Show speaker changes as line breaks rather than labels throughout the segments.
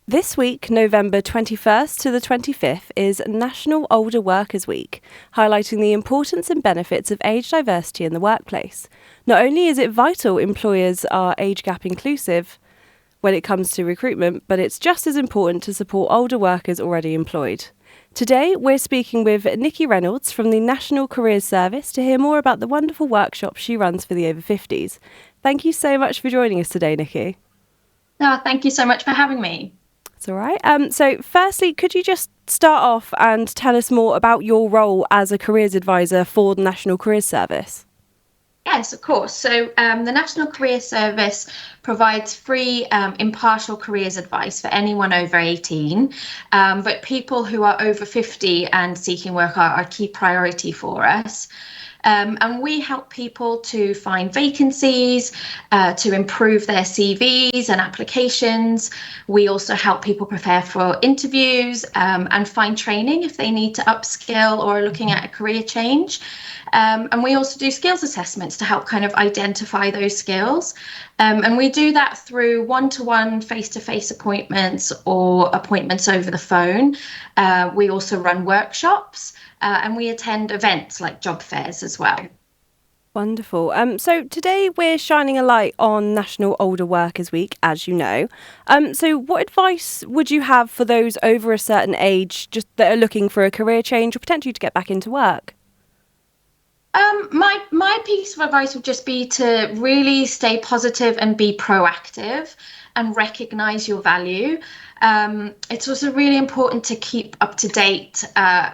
This week, November 21st to the 25th, is National Older Workers Week, highlighting the importance and benefits of age diversity in the workplace. Not only is it vital employers are age gap inclusive when it comes to recruitment, but it's just as important to support older workers already employed. Today, we're speaking with Nikki Reynolds from the National Careers Service to hear more about the wonderful workshops she runs for the over 50s. Thank you so much for joining us today, Nikki.
Oh, thank you so much for having me.
That's all right. So firstly, could you just start off and tell us more about your role as a careers advisor for the National Careers Service?
Yes, of course. So the National Career Service provides free impartial careers advice for anyone over 18, but people who are over 50 and seeking work are a key priority for us. And we help people to find vacancies, to improve their CVs and applications. We also help people prepare for interviews and find training if they need to upskill or are looking at a career change. And we also do skills assessments to help kind of identify those skills. And we do that through one-to-one face-to-face appointments or appointments over the phone. We also run workshops and we attend events like job fairs as well.
Wonderful. So today we're shining a light on National Older Workers Week, as you know. So what advice would you have for those over a certain age just that are looking for a career change or potentially to get back into work?
My piece of advice would just be to really stay positive and be proactive and recognize your value. It's also really important to keep up to date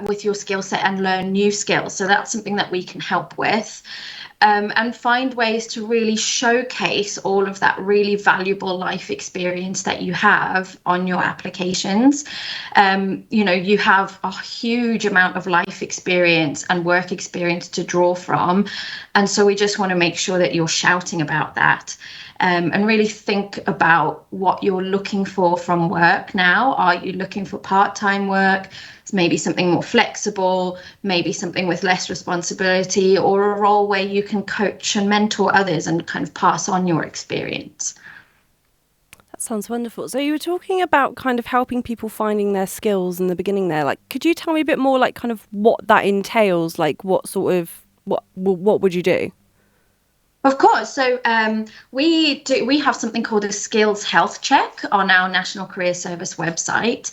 with your skill set and learn new skills. So that's something that we can help with. And find ways to really showcase all of that really valuable life experience that you have on your applications. You have a huge amount of life experience and work experience to draw from. And so we just want to make sure that you're shouting about that. And really think about what you're looking for from work now. Are you looking for part-time work? Maybe something more flexible, maybe something with less responsibility, or a role where you can coach and mentor others and kind of pass on your experience.
That sounds wonderful. So you were talking about kind of helping people finding their skills in the beginning there. Like, could you tell me a bit more, like, kind of what that entails? Like, what would you do?
Of course. So we have something called a skills health check on our National Career Service website,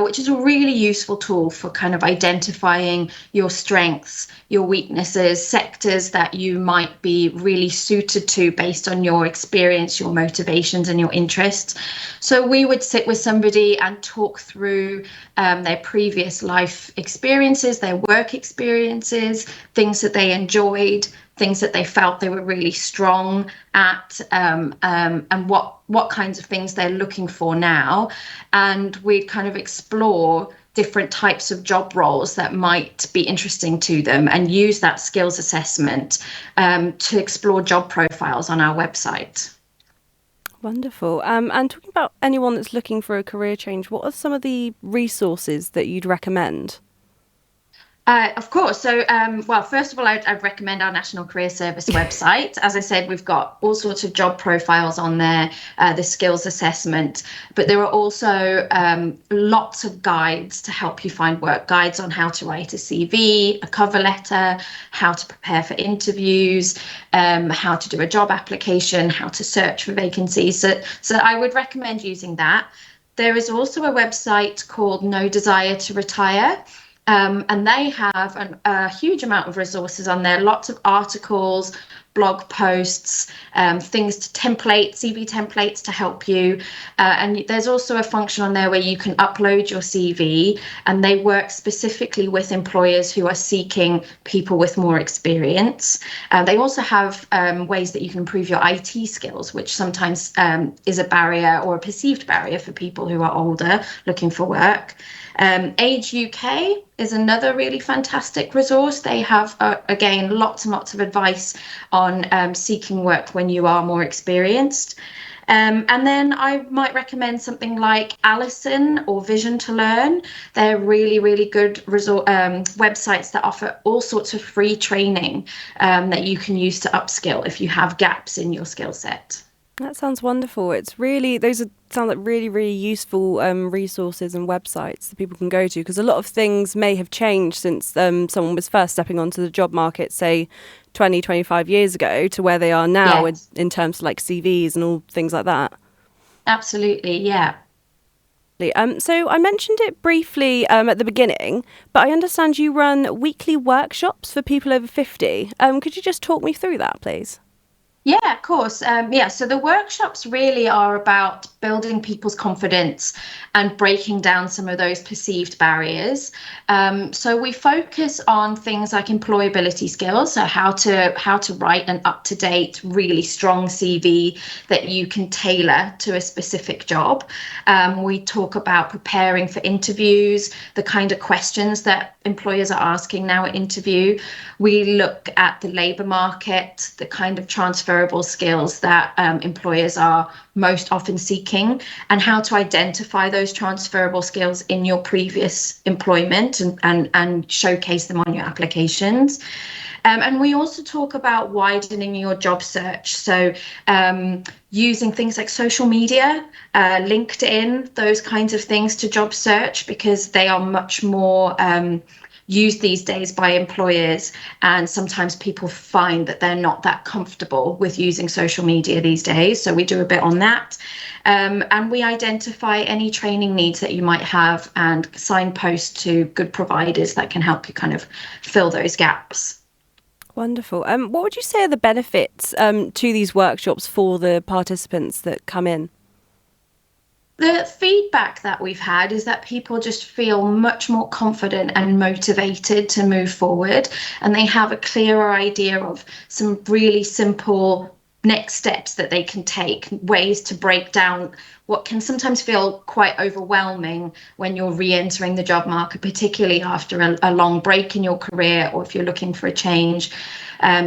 which is a really useful tool for kind of identifying your strengths, your weaknesses, sectors that you might be really suited to based on your experience, your motivations and your interests. So we would sit with somebody and talk through their previous life experiences, their work experiences, things that they enjoyed, things that they felt they were really strong at, and what kinds of things they're looking for now. And we'd kind of explore different types of job roles that might be interesting to them and use that skills assessment to explore job profiles on our website.
Wonderful. And talking about anyone that's looking for a career change, what are some of the resources that you'd recommend?
Of course. So, first of all, I'd recommend our National Career Service website. As I said, we've got all sorts of job profiles on there, the skills assessment, but there are also lots of guides to help you find work, guides on how to write a CV, a cover letter, how to prepare for interviews, how to do a job application, how to search for vacancies. So I would recommend using that. There is also a website called No Desire to Retire. And they have a huge amount of resources on there, lots of articles, blog posts, CV templates to help you. And there's also a function on there where you can upload your CV, and they work specifically with employers who are seeking people with more experience. They also have ways that you can improve your IT skills, which sometimes is a barrier or a perceived barrier for people who are older looking for work. Age UK is another really fantastic resource. They have, again, lots and lots of advice on seeking work when you are more experienced. And then I might recommend something like Alison or Vision to Learn. They're really, really good websites that offer all sorts of free training that you can use to upskill if you have gaps in your skill set.
That sounds wonderful. Those sound like really, really useful resources and websites that people can go to, because a lot of things may have changed since someone was first stepping onto the job market, say 20, 25 years ago, to where they are now
Yes,
in terms of like CVs and all things like that.
absolutely. Yeah.
So I mentioned it briefly at the beginning, but I understand you run weekly workshops for people over 50. Could you just talk me through that, please?
Yeah, of course. So the workshops really are about building people's confidence and breaking down some of those perceived barriers. So we focus on things like employability skills, so how to write an up-to-date, really strong CV that you can tailor to a specific job. We talk about preparing for interviews, the kind of questions that employers are asking now at interview. We look at the labour market, the kind of transferable skills that employers are most often seeking, and how to identify those transferable skills in your previous employment and showcase them on your applications. And we also talk about widening your job search. So using things like social media, LinkedIn, those kinds of things to job search, because they are much more used these days by employers. And sometimes people find that they're not that comfortable with using social media these days. So we do a bit on that. And we identify any training needs that you might have and signpost to good providers that can help you kind of fill those gaps.
Wonderful. What would you say are the benefits to these workshops for the participants that come in?
The feedback that we've had is that people just feel much more confident and motivated to move forward, and they have a clearer idea of some really simple next steps that they can take, ways to break down what can sometimes feel quite overwhelming when you're re-entering the job market, particularly after a long break in your career, or if you're looking for a change.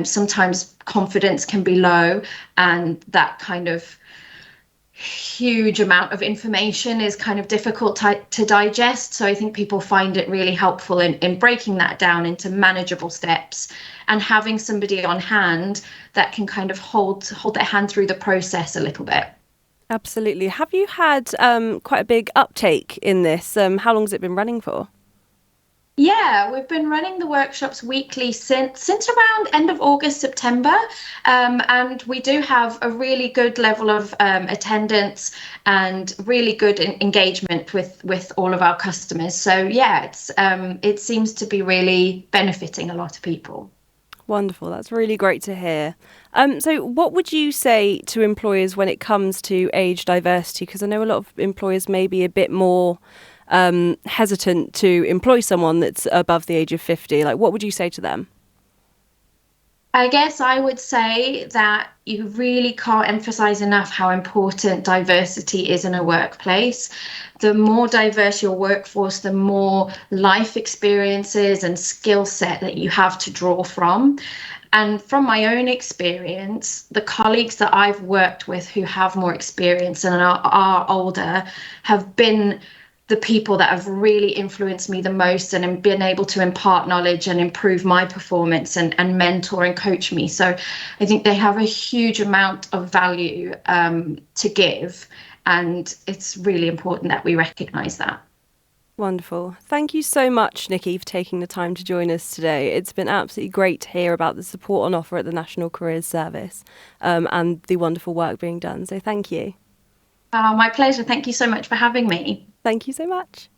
Sometimes confidence can be low, and that kind of huge amount of information is kind of difficult to digest. So I think people find it really helpful in breaking that down into manageable steps and having somebody on hand that can kind of hold their hand through the process a little bit.
Absolutely. Have you had quite a big uptake in this? How long has it been running for?
Yeah, we've been running the workshops weekly since around end of August, September, and we do have a really good level of attendance and really good engagement with all of our customers. So yeah, it seems to be really benefiting a lot of people.
Wonderful. That's really great to hear. So what would you say to employers when it comes to age diversity? Because I know a lot of employers may be a bit more hesitant to employ someone that's above the age of 50. Like, what would you say to them?
I guess I would say that you really can't emphasize enough how important diversity is in a workplace. The more diverse your workforce, the more life experiences and skill set that you have to draw from. And from my own experience, the colleagues that I've worked with who have more experience and are older have been the people that have really influenced me the most and have been able to impart knowledge and improve my performance and mentor and coach me. So I think they have a huge amount of value to give. And it's really important that we recognise that.
Wonderful. Thank you so much, Nikki, for taking the time to join us today. It's been absolutely great to hear about the support on offer at the National Careers Service and the wonderful work being done. So thank you.
My pleasure. Thank you so much for having me.
Thank you so much.